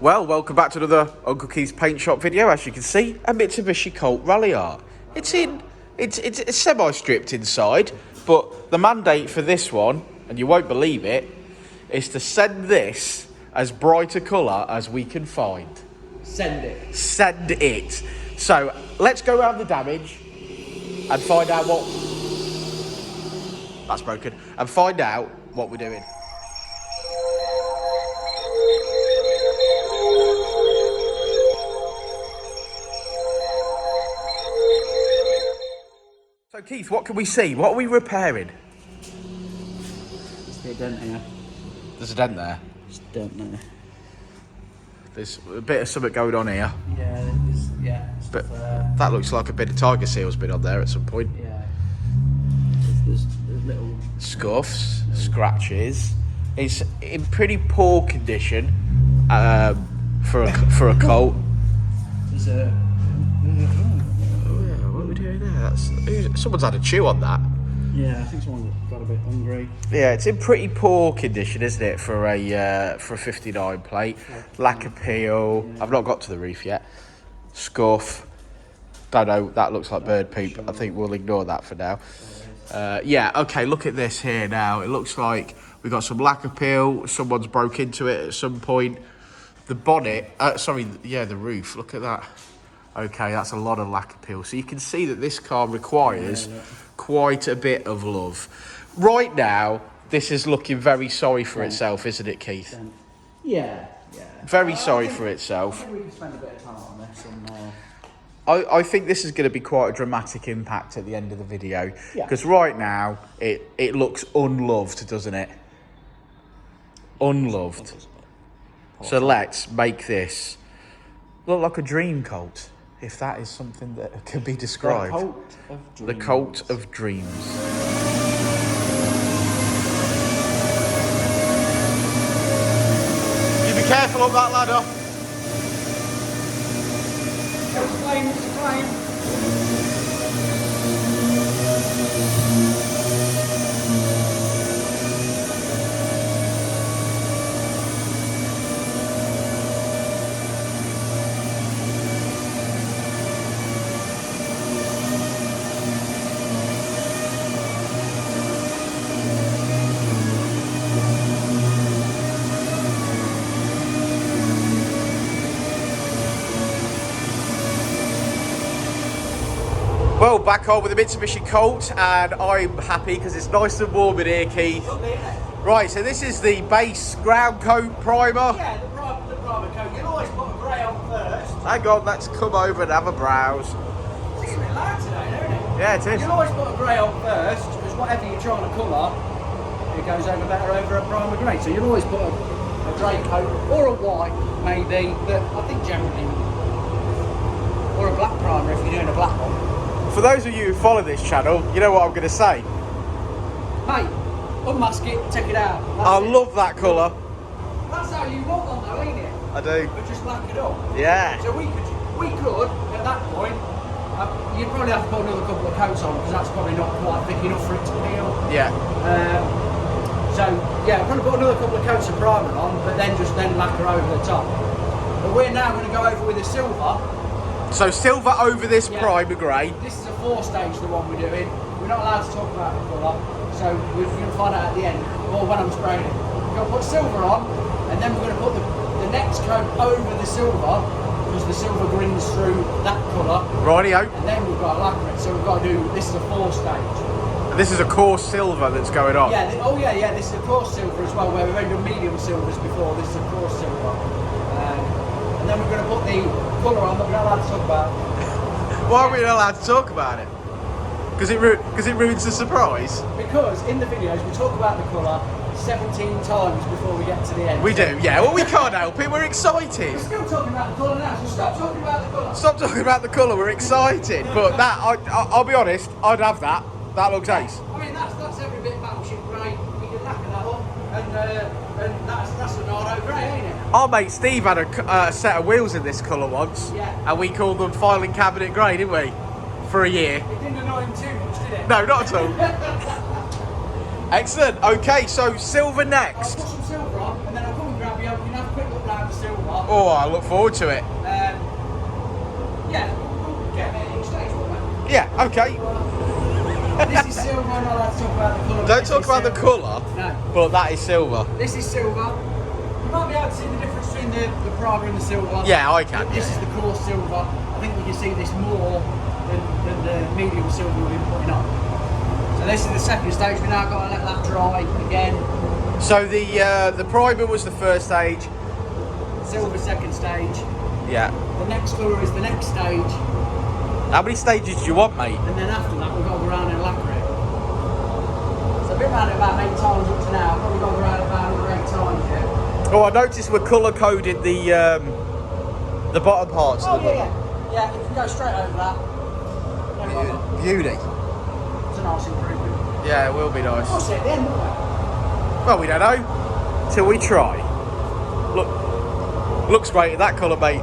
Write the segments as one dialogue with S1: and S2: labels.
S1: Well, welcome back to another Uncle Keith's Paint Shop video. As you can see, a Mitsubishi Colt Rally Art. It's semi-stripped inside, but the mandate for this one, and you won't believe it, is to send this as bright a colour as we can find.
S2: Send it.
S1: Send it. So let's go around the damage and find out what... That's broken. And find out what we're doing. So Keith, what can we see? What are we repairing?
S2: There's a dent here.
S1: There's a dent there.
S2: There's a dent there.
S1: There's a bit of something going on here.
S2: Yeah,
S1: But that looks like a bit of tiger seal's been on there at some point.
S2: Yeah. There's little
S1: Scuffs, scratches. It's in pretty poor condition for a Colt.
S2: There's a.
S1: What are we doing there? Someone's had a chew on that.
S2: Yeah, I think someone got a bit hungry.
S1: Yeah, it's in pretty poor condition, isn't it, for a 59 plate? Lack of peel. Yeah. I've not got to the reef yet. Scuff. Don't know. That looks like bird poop. I think we'll ignore that for now. Yeah. Okay. Look at this here now. It looks like we've got some lack of peel. Someone's broke into it at some point. The bonnet. The roof. Look at that. Okay, that's a lot of lack of peel. So you can see that this car requires quite a bit of love. Right now, this is looking very sorry for itself, isn't it, Keith?
S2: Yeah.
S1: Very sorry for itself.
S2: I think we can spend a bit of time on this.
S1: I think this is going to be quite a dramatic impact at the end of the video. Because right now, it looks unloved, doesn't it? Unloved. So let's make this look like a dream Colt. If that is something that can be described. The Colt of Dreams. You be careful up that ladder.
S2: It's a flame.
S1: Well, back on with the Mitsubishi Colt, and I'm happy because it's nice and warm in here, Keith. Right, so this is the base ground coat primer.
S2: Yeah, the primer coat. You'll always put a grey on first.
S1: Hang on, let's come over and have a browse.
S2: It's a bit loud today, isn't it?
S1: Yeah, it is.
S2: You'll always put a grey on first, because whatever you're trying to colour, it goes over better over a primer grey. So you'll always put a grey coat, or a white, maybe, but I think generally, or a black primer if you're doing a black one.
S1: For those of you who follow this channel, you know what I'm going to say.
S2: Mate, unmask it, take it out.
S1: I love that colour.
S2: That's how you want one though, ain't it?
S1: I do.
S2: But just black it up.
S1: Yeah.
S2: So we could, at that point, you'd probably have to put another couple of coats on, because that's probably not quite thick enough for it to peel.
S1: Yeah.
S2: Probably put another couple of coats of primer on, but then lacquer over the top. But we're now going to go over with a silver.
S1: So silver over this primer grey.
S2: This is a 4-stage, the one we're doing. We're not allowed to talk about the colour, so we're going to find out at the end, or when I'm spraying it. We're going to put silver on, and then we're going to put the next coat over the silver, because the silver brings through that colour.
S1: Rightio.
S2: And then we've got to lacquer it, so we've got to do, this is a 4-stage.
S1: And this is a coarse silver that's going on.
S2: Yeah, this is a coarse silver as well, where we've only done medium silvers before. This is a coarse silver. And then we're going to put the colour on that we're not allowed to talk about.
S1: Why are we not allowed to talk about it? Because it ruins the surprise?
S2: Because in the videos we talk about the colour 17 times before we get to the end.
S1: We do, yeah. Well, we can't help it. We're excited.
S2: We're still talking about the colour now, so stop talking about the colour.
S1: Stop talking about the colour. We're excited. But that, I'll be honest, I'd have that. That looks ace.
S2: I mean, that's every bit battleship grey. You can lacquer that up, and that's a Nardo grey, ain't it?
S1: Our mate Steve had a set of wheels in this colour once, and we called them filing cabinet grey, didn't we? For a year.
S2: It didn't annoy him too much, did it?
S1: No, not at all. Excellent. Okay, so silver next.
S2: I'll put some silver on, and then I'll come and grab you. You can have a quick look out the silver.
S1: Oh, I look forward to it.
S2: Yeah, we'll get it each stage, won't we?
S1: Yeah, okay.
S2: This is silver, I'm not allowed to talk about the colour.
S1: Don't talk about the colour,
S2: No.
S1: but that is silver.
S2: This is silver. You might be able to see the difference between the Prada and the silver.
S1: Yeah, I can.
S2: This is the coarse silver. I think you can see this more than the medium silver we've been putting on. So this is the second stage. We now got to let that dry again.
S1: So the primer was the first stage.
S2: Silver second stage.
S1: Yeah.
S2: The next colour is the next stage.
S1: How many stages do you want, mate?
S2: And then after that we've got to go around and lacquer it. So I've been around it about 8 times up to now. I've probably got to go around it about another 8 times yet.
S1: Oh, I noticed we're colour coded the bottom parts.
S2: Oh
S1: of the
S2: yeah. Yeah, if you go straight over that. No problem.
S1: Beauty.
S2: It's a nice improvement.
S1: Yeah, it will be nice.
S2: We'll see at the end, won't we?
S1: Well, we don't know till we try. Looks great in that colour, mate.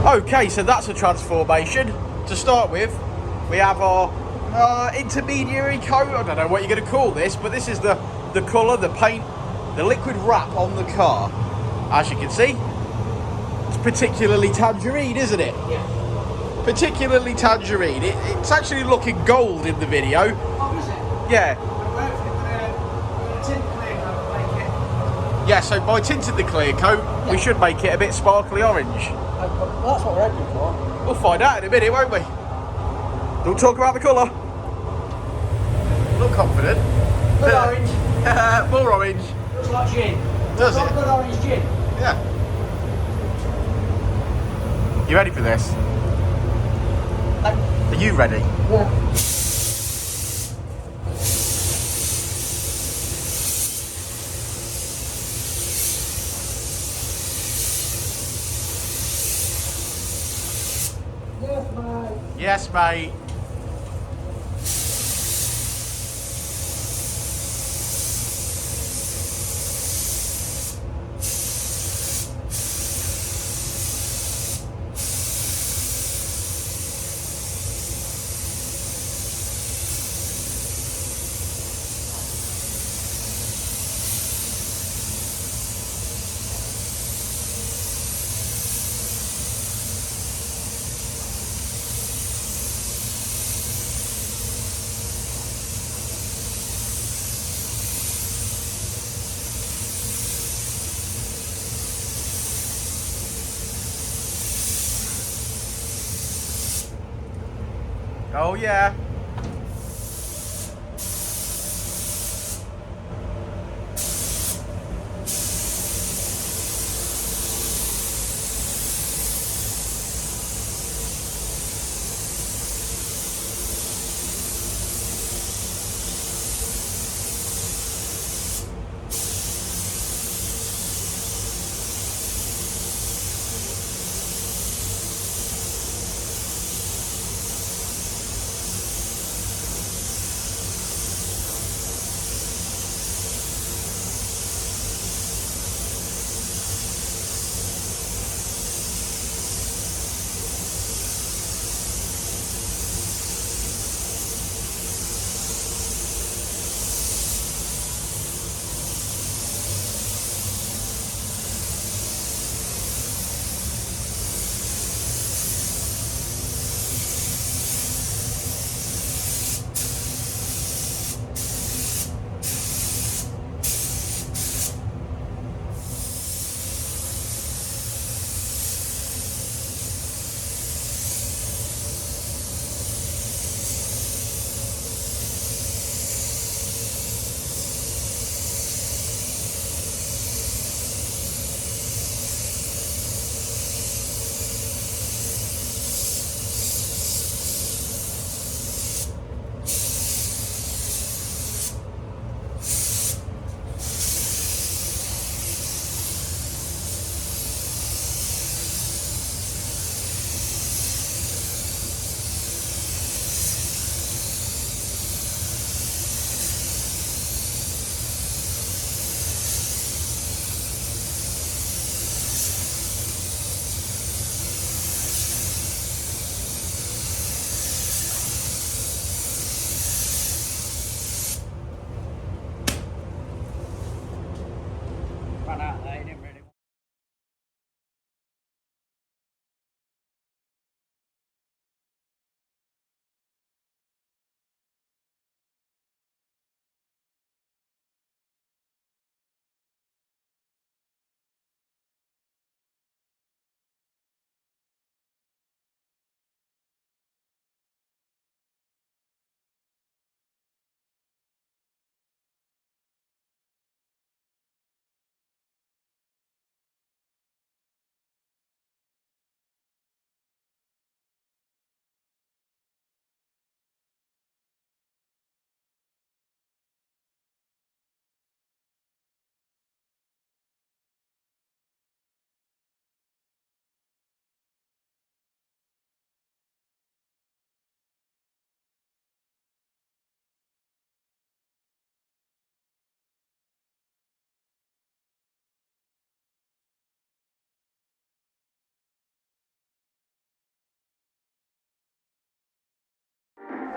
S1: Okay, so that's a transformation. To start with, we have our intermediary coat. I don't know what you're going to call this, but this is the colour, the paint, the liquid wrap on the car. As you can see, it's particularly tangerine, isn't it?
S2: Yeah.
S1: Particularly tangerine. It's actually looking gold in the video.
S2: Oh, is it?
S1: Yeah.
S2: We're going to tint clear coat and make it.
S1: Yeah, so by tinting the clear coat, we should make it a bit sparkly orange.
S2: Well, that's what we're hoping for.
S1: We'll find out in a minute, won't we? Don't talk about the colour. Look confident.
S2: Good orange.
S1: More orange.
S2: Looks like gin.
S1: Does
S2: Looks
S1: it?
S2: like good orange gin.
S1: Yeah. You ready for this? Are you ready?
S2: Yeah. Yes, mate.
S1: Yes, mate. Oh yeah.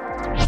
S2: it.